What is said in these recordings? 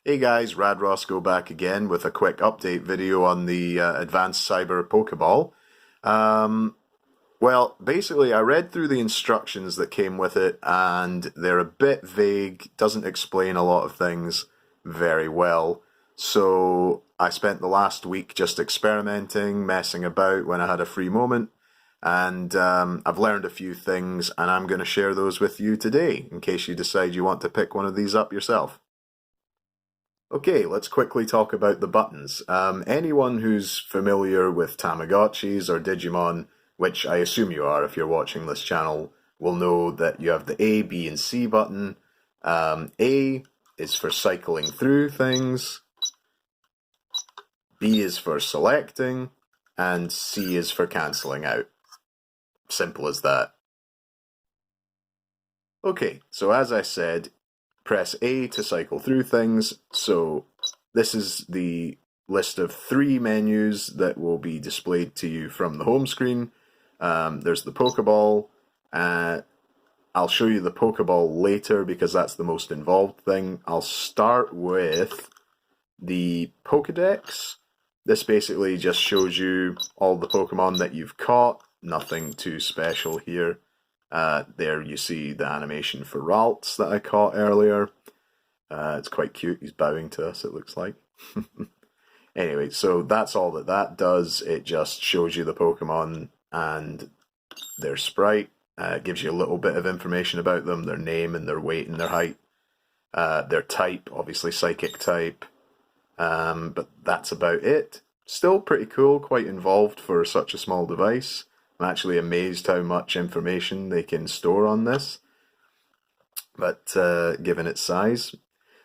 Hey guys, Rad Roscoe back again with a quick update video on the Advance Cyber Pokeball. Well, basically I read through the instructions that came with it and they're a bit vague, doesn't explain a lot of things very well. So I spent the last week just experimenting, messing about when I had a free moment, and I've learned a few things and I'm going to share those with you today in case you decide you want to pick one of these up yourself. Okay, let's quickly talk about the buttons. Anyone who's familiar with Tamagotchis or Digimon, which I assume you are if you're watching this channel, will know that you have the A, B, and C button. A is for cycling through things, B is for selecting, and C is for cancelling out. Simple as that. Okay, so as I said, press A to cycle through things. So this is the list of 3 menus that will be displayed to you from the home screen. There's the Pokeball. I'll show you the Pokeball later because that's the most involved thing. I'll start with the Pokedex. This basically just shows you all the Pokemon that you've caught. Nothing too special here. There you see the animation for Ralts that I caught earlier. It's quite cute. He's bowing to us, it looks like. Anyway, so that's all that does. It just shows you the Pokemon and their sprite. Gives you a little bit of information about them, their name and their weight and their height. Their type, obviously psychic type. But that's about it. Still pretty cool, quite involved for such a small device. I'm actually amazed how much information they can store on this, but given its size.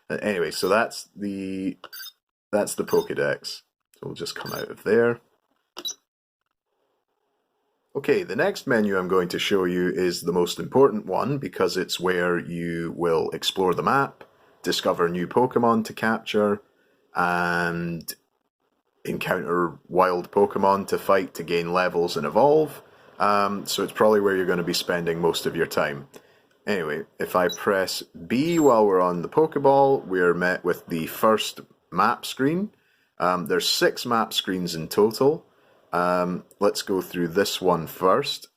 Anyway, so that's the Pokedex. So we'll just come out of there. Okay, the next menu I'm going to show you is the most important one because it's where you will explore the map, discover new Pokemon to capture, and encounter wild Pokemon to fight to gain levels and evolve. So it's probably where you're going to be spending most of your time. Anyway, if I press B while we're on the Pokeball, we're met with the first map screen. There's 6 map screens in total. Let's go through this one first.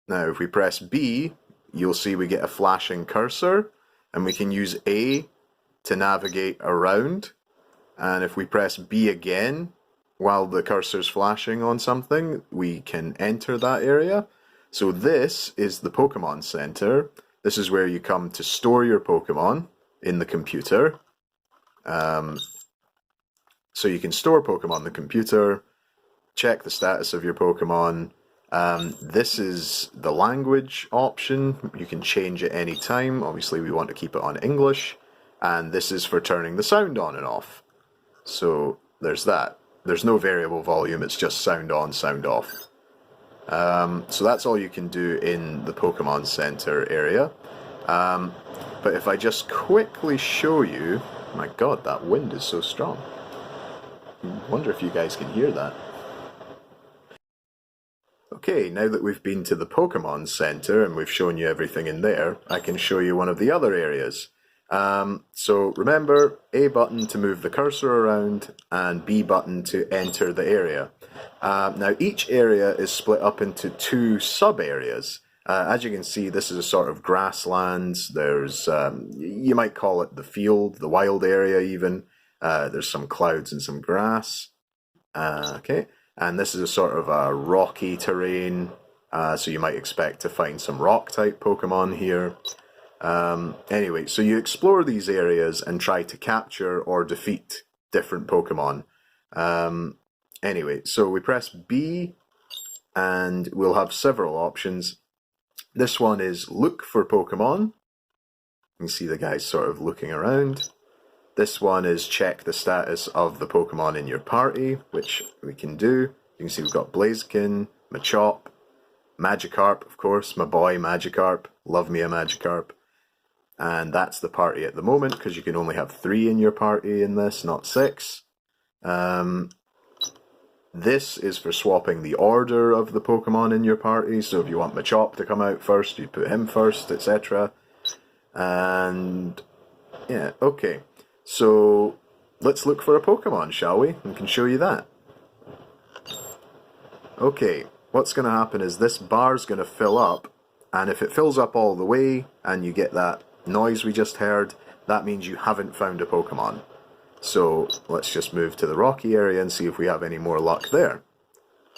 Now, if we press B, you'll see we get a flashing cursor, and we can use A to navigate around. And if we press B again, while the cursor's flashing on something, we can enter that area. So this is the Pokemon Center. This is where you come to store your Pokemon in the computer. So you can store Pokemon in the computer, check the status of your Pokemon. This is the language option. You can change it any time. Obviously, we want to keep it on English. And this is for turning the sound on and off. So there's that. There's no variable volume, it's just sound on, sound off. So that's all you can do in the Pokemon Center area. But if I just quickly show you, my god, that wind is so strong. I wonder if you guys can hear that. Okay, now that we've been to the Pokemon Center and we've shown you everything in there, I can show you one of the other areas. So remember, A button to move the cursor around and B button to enter the area. Now each area is split up into 2 sub-areas. As you can see, this is a sort of grasslands. There's, you might call it the field, the wild area even. There's some clouds and some grass. Okay, and this is a sort of a rocky terrain. So you might expect to find some rock-type Pokemon here. Anyway, so you explore these areas and try to capture or defeat different Pokemon. Anyway, so we press B and we'll have several options. This one is look for Pokemon. You can see the guys sort of looking around. This one is check the status of the Pokemon in your party, which we can do. You can see we've got Blaziken, Machop, Magikarp, of course, my boy Magikarp. Love me a Magikarp. And that's the party at the moment, because you can only have 3 in your party in this, not 6. This is for swapping the order of the Pokemon in your party, so if you want Machop to come out first, you put him first, etc. And yeah, okay. So let's look for a Pokemon, shall we? I can show you that. Okay, what's going to happen is this bar's going to fill up, and if it fills up all the way and you get that noise we just heard, that means you haven't found a Pokemon. So let's just move to the rocky area and see if we have any more luck there.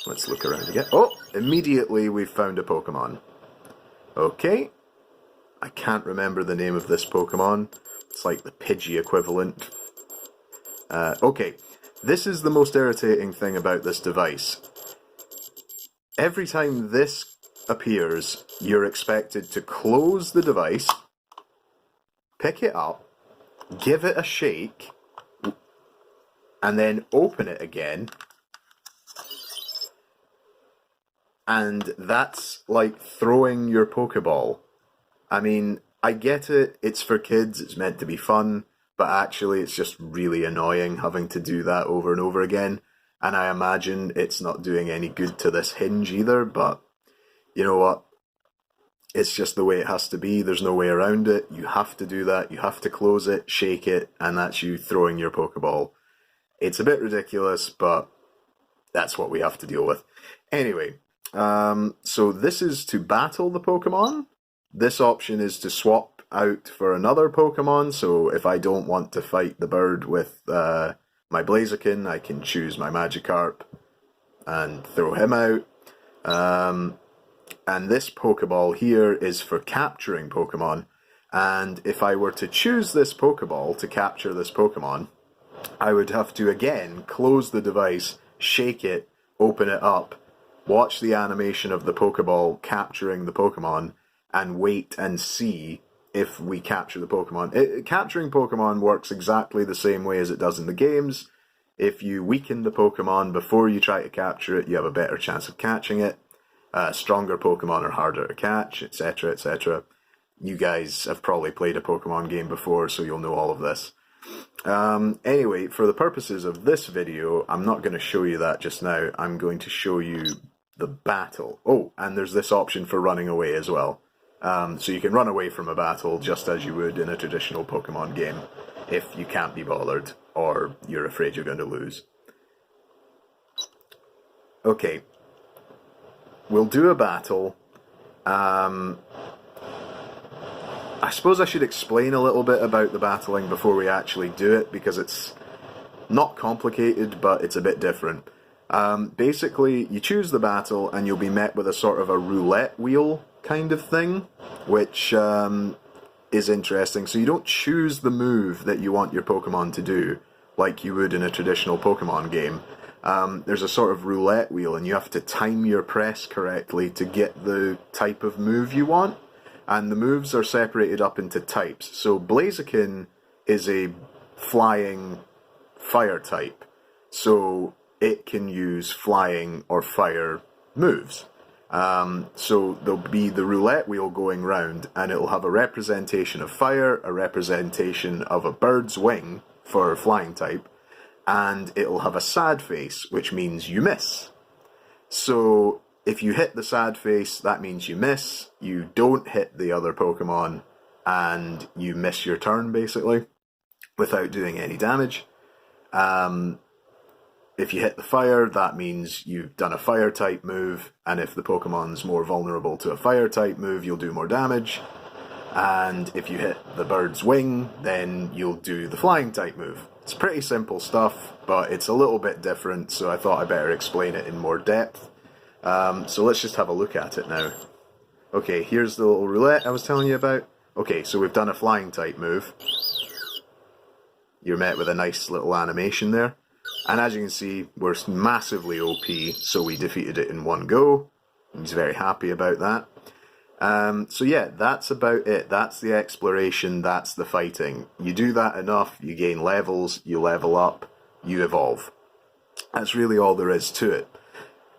Let's look around again. Oh, immediately we've found a Pokemon. Okay, I can't remember the name of this Pokemon. It's like the Pidgey equivalent. Okay, this is the most irritating thing about this device. Every time this appears, you're expected to close the device, pick it up, give it a shake, and then open it again. And that's like throwing your Pokeball. I mean, I get it, it's for kids, it's meant to be fun, but actually it's just really annoying having to do that over and over again. And I imagine it's not doing any good to this hinge either, but you know what? It's just the way it has to be. There's no way around it. You have to do that. You have to close it, shake it, and that's you throwing your Pokeball. It's a bit ridiculous, but that's what we have to deal with. Anyway, so this is to battle the Pokemon. This option is to swap out for another Pokemon. So if I don't want to fight the bird with my Blaziken, I can choose my Magikarp and throw him out. And this Pokeball here is for capturing Pokemon. And if I were to choose this Pokeball to capture this Pokemon, I would have to again close the device, shake it, open it up, watch the animation of the Pokeball capturing the Pokemon, and wait and see if we capture the Pokemon. Capturing Pokemon works exactly the same way as it does in the games. If you weaken the Pokemon before you try to capture it, you have a better chance of catching it. Stronger Pokemon are harder to catch, etc., etc. You guys have probably played a Pokemon game before, so you'll know all of this. Anyway, for the purposes of this video, I'm not going to show you that just now. I'm going to show you the battle. Oh, and there's this option for running away as well. So you can run away from a battle just as you would in a traditional Pokemon game if you can't be bothered or you're afraid you're going to lose. Okay, we'll do a battle. I suppose I should explain a little bit about the battling before we actually do it, because it's not complicated, but it's a bit different. Basically, you choose the battle and you'll be met with a sort of a roulette wheel kind of thing, which is interesting. So you don't choose the move that you want your Pokemon to do, like you would in a traditional Pokemon game. There's a sort of roulette wheel, and you have to time your press correctly to get the type of move you want. And the moves are separated up into types. So Blaziken is a flying fire type, so it can use flying or fire moves. So there'll be the roulette wheel going round, and it'll have a representation of fire, a representation of a bird's wing for flying type, and it'll have a sad face, which means you miss. So if you hit the sad face, that means you miss. You don't hit the other Pokemon, and you miss your turn, basically, without doing any damage. If you hit the fire, that means you've done a fire-type move, and if the Pokemon's more vulnerable to a fire-type move, you'll do more damage. And if you hit the bird's wing, then you'll do the flying-type move. It's pretty simple stuff, but it's a little bit different, so I thought I'd better explain it in more depth. So let's just have a look at it now. Okay, here's the little roulette I was telling you about. Okay, so we've done a flying-type move. You're met with a nice little animation there. And as you can see, we're massively OP, so we defeated it in one go. He's very happy about that. So yeah, that's about it. That's the exploration, that's the fighting. You do that enough, you gain levels, you level up, you evolve. That's really all there is to it.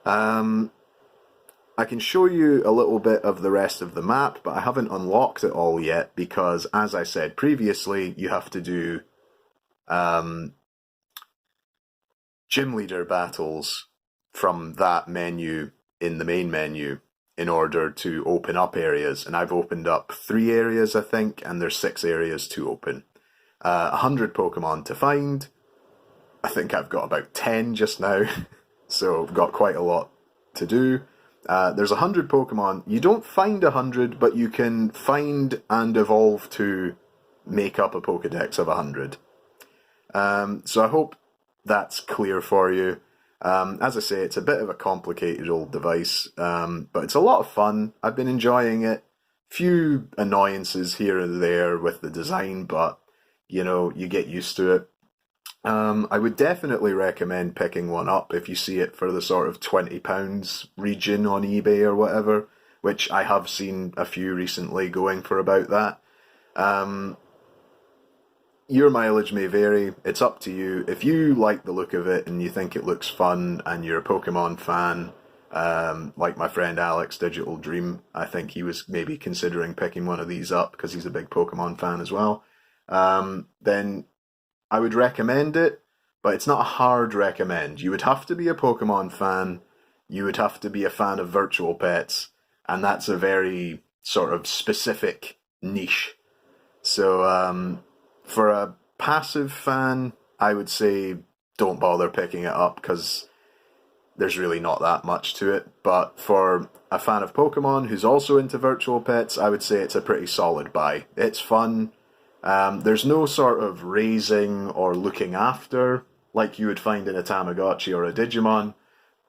I can show you a little bit of the rest of the map, but I haven't unlocked it all yet because, as I said previously, you have to do gym leader battles from that menu in the main menu in order to open up areas. And I've opened up 3 areas, I think, and there's 6 areas to open. 100 Pokemon to find. I think I've got about 10 just now, so I've got quite a lot to do. There's 100 Pokemon. You don't find 100, but you can find and evolve to make up a Pokedex of 100. So I hope that's clear for you. As I say, it's a bit of a complicated old device, but it's a lot of fun. I've been enjoying it. Few annoyances here and there with the design, but you know, you get used to it. I would definitely recommend picking one up if you see it for the sort of £20 region on eBay or whatever, which I have seen a few recently going for about that. Your mileage may vary, it's up to you. If you like the look of it and you think it looks fun and you're a Pokemon fan, like my friend Alex, Digital Dream, I think he was maybe considering picking one of these up because he's a big Pokemon fan as well, then I would recommend it, but it's not a hard recommend. You would have to be a Pokemon fan, you would have to be a fan of virtual pets, and that's a very sort of specific niche. So, for a passive fan, I would say don't bother picking it up because there's really not that much to it. But for a fan of Pokemon who's also into virtual pets, I would say it's a pretty solid buy. It's fun. There's no sort of raising or looking after like you would find in a Tamagotchi or a Digimon,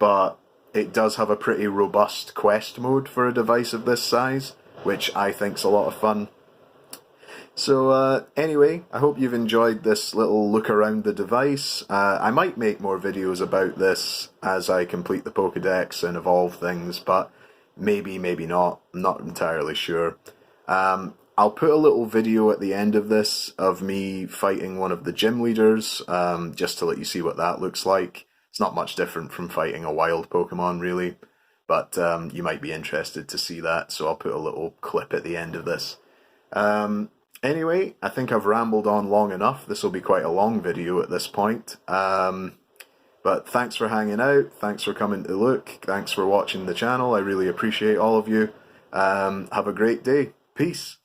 but it does have a pretty robust quest mode for a device of this size, which I think's a lot of fun. So anyway, I hope you've enjoyed this little look around the device. I might make more videos about this as I complete the Pokedex and evolve things, but maybe, maybe not. I'm not entirely sure. I'll put a little video at the end of this of me fighting one of the gym leaders, just to let you see what that looks like. It's not much different from fighting a wild Pokemon, really, but you might be interested to see that, so I'll put a little clip at the end of this. Anyway, I think I've rambled on long enough. This will be quite a long video at this point. But thanks for hanging out, thanks for coming to look, thanks for watching the channel, I really appreciate all of you. Have a great day. Peace.